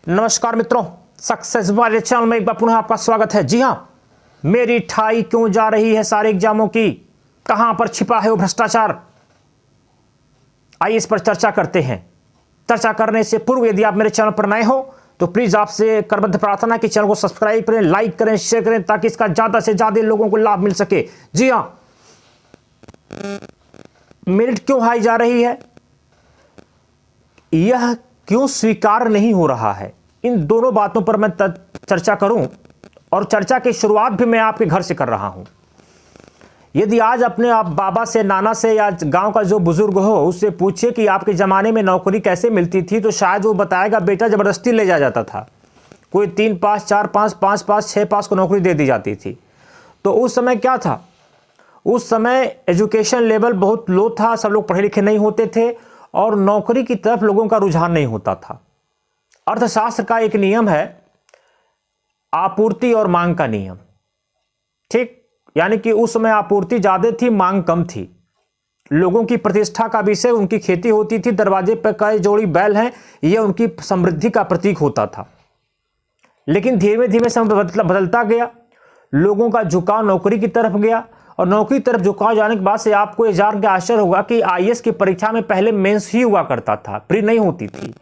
नमस्कार मित्रों, सक्सेस वाले चैनल में एक बार पुनः आपका स्वागत है। जी हाँ, मेरी ठाई क्यों जा रही है सारे एग्जामों की, कहां पर छिपा है वो भ्रष्टाचार, आइए इस पर चर्चा करते हैं। चर्चा करने से पूर्व यदि आप मेरे चैनल पर नए हो तो प्लीज आपसे करबद्ध प्रार्थना कि चैनल को सब्सक्राइब करें, लाइक करें, शेयर करें ताकि इसका ज्यादा से ज्यादा लोगों को लाभ मिल सके। जी हाँ, मेरिट क्यों हाई जा रही है, यह क्यों स्वीकार नहीं हो रहा है, इन दोनों बातों पर मैं चर्चा करूं और चर्चा की शुरुआत भी मैं आपके घर से कर रहा हूं। यदि आज अपने आप बाबा से, नाना से या गांव का जो बुजुर्ग हो उससे पूछिए कि आपके ज़माने में नौकरी कैसे मिलती थी तो शायद वो बताएगा बेटा ज़बरदस्ती ले जाया जाता था। कोई 3 पास, 4 पास, 5 पास, 6 पास को नौकरी दे दी जाती थी। तो उस समय क्या था, उस समय एजुकेशन लेवल बहुत लो था, सब लोग पढ़े लिखे नहीं होते थे और नौकरी की तरफ लोगों का रुझान नहीं होता था। अर्थशास्त्र का एक नियम है आपूर्ति और मांग का नियम, ठीक, यानी कि उस समय आपूर्ति ज्यादा थी, मांग कम थी। लोगों की प्रतिष्ठा का विषय उनकी खेती होती थी, दरवाजे पर कई जोड़ी बैल हैं, यह उनकी समृद्धि का प्रतीक होता था। लेकिन धीरे धीरे समय बदलता गया, लोगों का झुकाव नौकरी की तरफ गया और नौकरी की तरफ झुकाव जाने के बाद से आपको ये जान के आश्चर्य होगा कि आईएएस की परीक्षा में पहले मेंस ही हुआ करता था, प्री नहीं होती थी।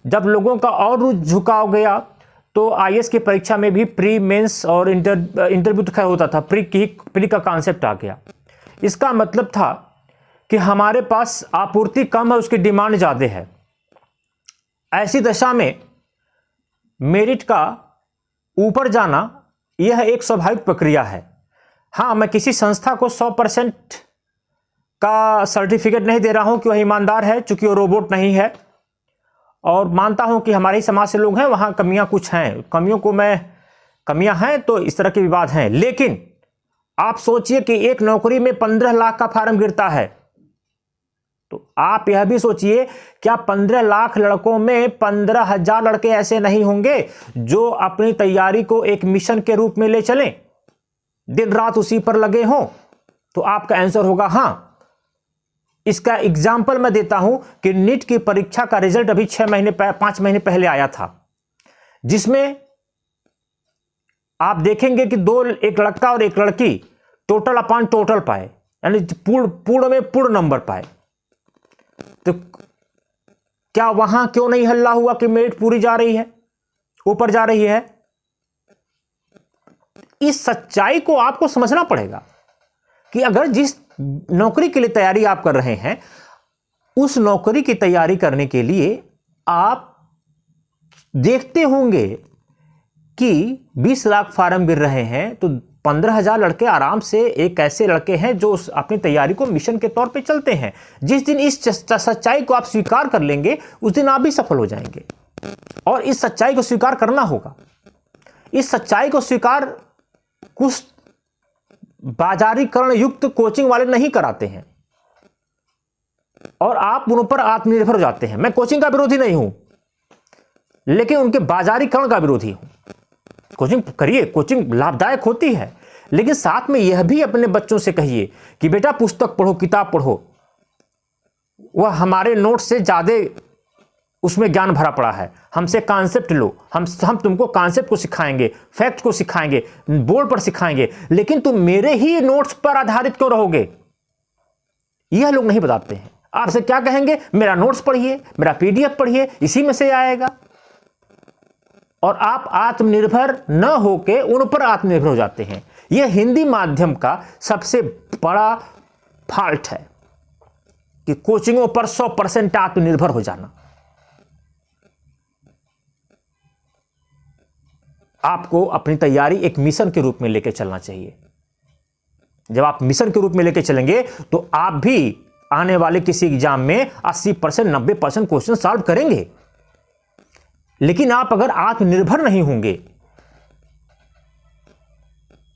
जब लोगों का और झुकाव गया तो आईएएस की परीक्षा में भी प्री, मेंस और इंटरव्यू तो खैर होता था, प्री का कॉन्सेप्ट आ गया। इसका मतलब था कि हमारे पास आपूर्ति कम है, उसकी डिमांड ज़्यादा है। ऐसी दशा में मेरिट का ऊपर जाना यह एक स्वाभाविक प्रक्रिया है। हाँ, मैं किसी संस्था को 100% का सर्टिफिकेट नहीं दे रहा हूं कि वह ईमानदार है, चूंकि वो रोबोट नहीं है, और मानता हूं कि हमारे ही समाज से लोग हैं, वहां कमियां कुछ हैं, कमियां हैं तो इस तरह के विवाद हैं। लेकिन आप सोचिए कि एक नौकरी में 15 लाख का फार्म गिरता है, तो आप यह भी सोचिए क्या 15 लाख लड़कों में 15,000 लड़के ऐसे नहीं होंगे जो अपनी तैयारी को एक मिशन के रूप में ले चलें, दिन रात उसी पर लगे हों? तो आपका आंसर होगा हाँ। इसका एग्जाम्पल मैं देता हूं कि नीट की परीक्षा का रिजल्ट अभी 5 महीने पहले आया था, जिसमें आप देखेंगे कि एक लड़का और एक लड़की टोटल अपॉन टोटल पाए, यानी पूर्ण में पूर्ण नंबर पाए। तो क्या वहां क्यों नहीं हल्ला हुआ कि मेरिट पूरी जा रही है, ऊपर जा रही है? इस सच्चाई को आपको समझना पड़ेगा कि अगर जिस नौकरी के लिए तैयारी आप कर रहे हैं, उस नौकरी की तैयारी करने के लिए आप देखते होंगे कि 20 लाख फार्म गिर रहे हैं तो 15,000 लड़के आराम से एक ऐसे लड़के हैं जो अपनी तैयारी को मिशन के तौर पे चलते हैं। जिस दिन इस सच्चाई को आप स्वीकार कर लेंगे उस दिन आप भी सफल हो जाएंगे, और इस सच्चाई को स्वीकार करना होगा। इस सच्चाई को स्वीकार कुछ बाजारीकरण युक्त कोचिंग वाले नहीं कराते हैं और आप उन पर आत्मनिर्भर हो जाते हैं। मैं कोचिंग का विरोधी नहीं हूं, लेकिन उनके बाजारीकरण का विरोधी हूं। कोचिंग करिए, कोचिंग लाभदायक होती है, लेकिन साथ में यह भी अपने बच्चों से कहिए कि बेटा पुस्तक पढ़ो, किताब पढ़ो, वह हमारे नोट से ज्यादा उसमें ज्ञान भरा पड़ा है। हमसे कॉन्सेप्ट लो, हम तुमको कॉन्सेप्ट को सिखाएंगे, फैक्ट को सिखाएंगे, बोर्ड पर सिखाएंगे, लेकिन तुम मेरे ही नोट्स पर आधारित क्यों रहोगे? यह लोग नहीं बताते हैं। आपसे क्या कहेंगे, मेरा नोट्स पढ़िए, मेरा पीडीएफ पढ़िए, इसी में से आएगा। और आप आत्मनिर्भर न होके उन पर आत्मनिर्भर हो जाते हैं। यह हिंदी माध्यम का सबसे बड़ा फॉल्ट है कि कोचिंगों पर 100% आत्मनिर्भर हो जाना। आपको अपनी तैयारी एक मिशन के रूप में लेकर चलना चाहिए। जब आप मिशन के रूप में लेकर चलेंगे तो आप भी आने वाले किसी एग्जाम में 80%, 90% क्वेश्चन सॉल्व करेंगे। लेकिन आप अगर आत्मनिर्भर नहीं होंगे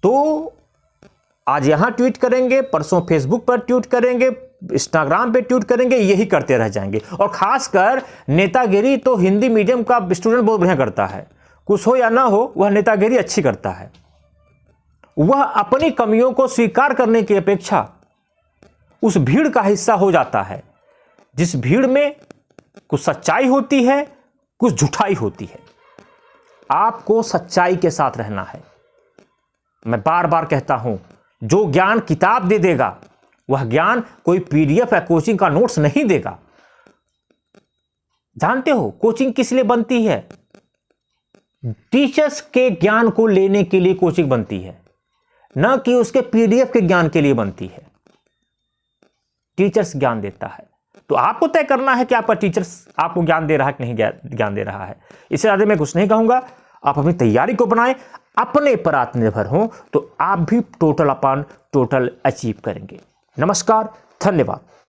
तो आज यहां ट्वीट करेंगे, परसों फेसबुक पर ट्वीट करेंगे, इंस्टाग्राम पे ट्वीट करेंगे, यही करते रह जाएंगे। और खासकर नेतागिरी तो हिंदी मीडियम का स्टूडेंट बहुत बढ़िया करता है, कुछ हो या ना हो वह नेतागिरी अच्छी करता है। वह अपनी कमियों को स्वीकार करने की अपेक्षा उस भीड़ का हिस्सा हो जाता है, जिस भीड़ में कुछ सच्चाई होती है, कुछ झूठाई होती है। आपको सच्चाई के साथ रहना है। मैं बार बार कहता हूं, जो ज्ञान किताब दे देगा वह ज्ञान कोई पीडीएफ या कोचिंग का नोट्स नहीं देगा। जानते हो कोचिंग किस लिए बनती है? टीचर्स के ज्ञान को लेने के लिए कोचिंग बनती है, न कि उसके पीडीएफ के ज्ञान के लिए बनती है। टीचर्स ज्ञान देता है, तो आपको तय करना है कि आपका टीचर्स आपको ज्ञान दे रहा है कि नहीं ज्ञान दे रहा है। इससे ज्यादा मैं कुछ नहीं कहूंगा। आप अपनी तैयारी को बनाएं, अपने पर आत्मनिर्भर हों, तो आप भी टोटल अचीव करेंगे। नमस्कार, धन्यवाद।